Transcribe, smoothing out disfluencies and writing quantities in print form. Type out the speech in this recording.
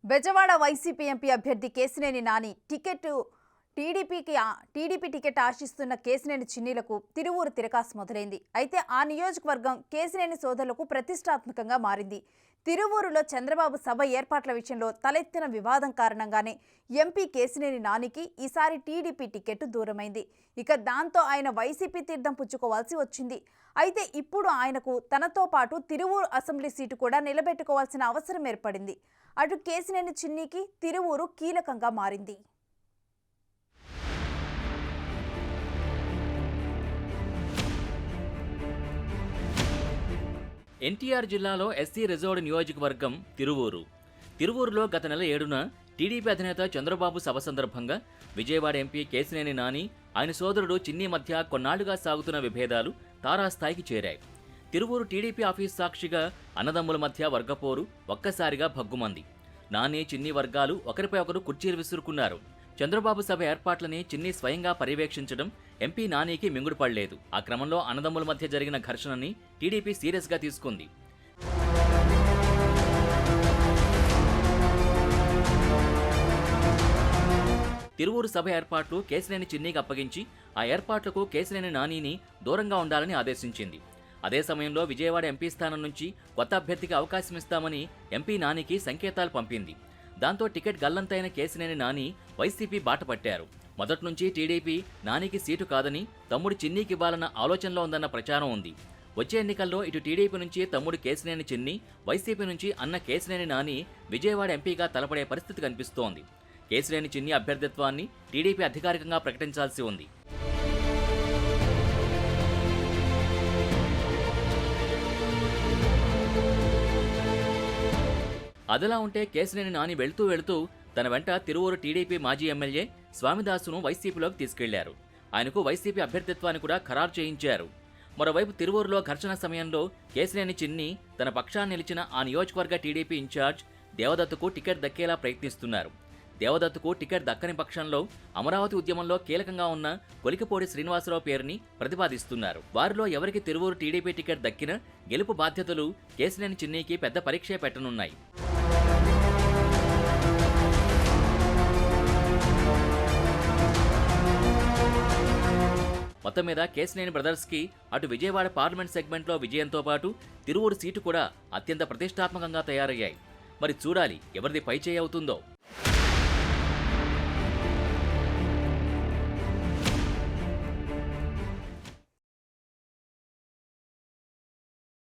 Bezawada YCP MP అభ్యర్థి Kesineni Nani TDP ticket ఆశిస్తున్న కేశినేని చిన్నీలకు తిరువూరు తిరకాసు మొదలైంది. అయితే ఆ నియోజకవర్గం కేశినేని సోదరులకు ప్రతిష్టాత్మకంగా మారింది. తిరువూరులో చంద్రబాబు సభ ఏర్పాట్ల విషయంలో తలెత్తిన వివాదం కారణంగానే ఎంపీ కేశినేని నానికి ఈసారి టీడీపీ టికెట్ దూరమైంది. ఇక దాంతో ఆయన వైసీపీ తీర్థం పుచ్చుకోవాల్సి వచ్చింది. అయితే ఇప్పుడు ఆయనకు తనతో పాటు తిరువూరు అసెంబ్లీ సీటు కూడా నిలబెట్టుకోవాల్సిన అవసరం ఏర్పడింది. అటు కేశినేని చిన్నికి తిరువూరు కీలకంగా మారింది. ఎన్టీఆర్ జిల్లాలో ఎస్సీ రిజర్వ్డ్ నియోజకవర్గం తిరువూరులో గత నెల 7న టీడీపీ అధినేత చంద్రబాబు సభ సందర్భంగా విజయవాడ ఎంపీ కేశినేని నాని ఆయన సోదరుడు చిన్ని మధ్య కొన్నాళ్లుగా సాగుతున్న విభేదాలు తారాస్థాయికి చేరాయి. తిరువూరు టీడీపీ ఆఫీస్ సాక్షిగా అన్నదమ్ముల మధ్య వర్గపోరు ఒక్కసారిగా భగ్గుమంది. నాని చిన్ని వర్గాలు ఒకరిపై ఒకరు కుర్చీలు విసురుకున్నారు. చంద్రబాబు సభ ఏర్పాట్లని చిన్ని స్వయంగా పర్యవేక్షించడం ఎంపీ నానికి మింగుడు పడలేదు. ఆ క్రమంలో అన్నదమ్ముల మధ్య జరిగిన ఘర్షణని టీడీపీ సీరియస్గా తీసుకుంది. తిరువూరు సభ ఏర్పాట్లు కేశినేని చిన్నికి అప్పగించి ఆ ఏర్పాట్లకు కేశినేని నానిని దూరంగా ఉండాలని ఆదేశించింది. అదే సమయంలో విజయవాడ ఎంపీ స్థానం నుంచి కొత్త అభ్యర్థికి అవకాశం ఇస్తామని ఎంపీ నానికి సంకేతాలు పంపింది. దాంతో టికెట్ గల్లంతైన కేశినేని నాని వైసీపీ బాట పట్టారు. మొదటి నుంచి టీడీపీ నానికి సీటు కాదని తమ్ముడు చిన్నీకి ఇవ్వాలన్న ఆలోచనలో ఉందన్న ప్రచారం ఉంది. వచ్చే ఎన్నికల్లో ఇటు టీడీపీ నుంచి తమ్ముడు కేశినేని చిన్ని, వైసీపీ నుంచి అన్న కేశినేని నాని విజయవాడ ఎంపీగా తలపడే పరిస్థితి కనిపిస్తోంది. కేశినేని చిన్ని అభ్యర్థిత్వాన్ని టీడీపీ అధికారికంగా ప్రకటించాల్సి ఉంది. అదలా ఉంటే కేశినేని నాని వెళ్తూ తన వెంట తిరువూరు టీడీపీ మాజీ ఎమ్మెల్యే స్వామిదాసును వైసీపీలోకి తీసుకెళ్లారు. ఆయనకు వైసీపీ అభ్యర్థిత్వాన్ని కూడా ఖరారు చేయించారు. మరోవైపు తిరువూరులో ఘర్షణ సమయంలో కేశినేని చిన్ని తన పక్షాన్ని నిలిచిన ఆ నియోజకవర్గ టీడీపీ ఇన్ఛార్జ్ దేవదత్తుకు టికెట్ దక్కేలా ప్రయత్నిస్తున్నారు. దేవదత్తుకు టికెట్ దక్కని పక్షంలో అమరావతి ఉద్యమంలో కీలకంగా ఉన్న కొలికిపూడి శ్రీనివాసరావు పేరుని ప్రతిపాదిస్తున్నారు. వారిలో ఎవరికి తిరువూరు టీడీపీ టికెట్ దక్కినా గెలుపు బాధ్యతలు కేశినేని చిన్నికి పెద్ద పరీక్షే పెట్టనున్నాయి. మొత్తం మీద కేశినేని బ్రదర్స్కి అటు విజయవాడ పార్లమెంట్ సెగ్మెంట్లో విజయంతో పాటు తిరువూరు సీటు కూడా అత్యంత ప్రతిష్టాత్మకంగా తయారయ్యాయి. మరి చూడాలి ఎవరిది పైచేయి అవుతుందో.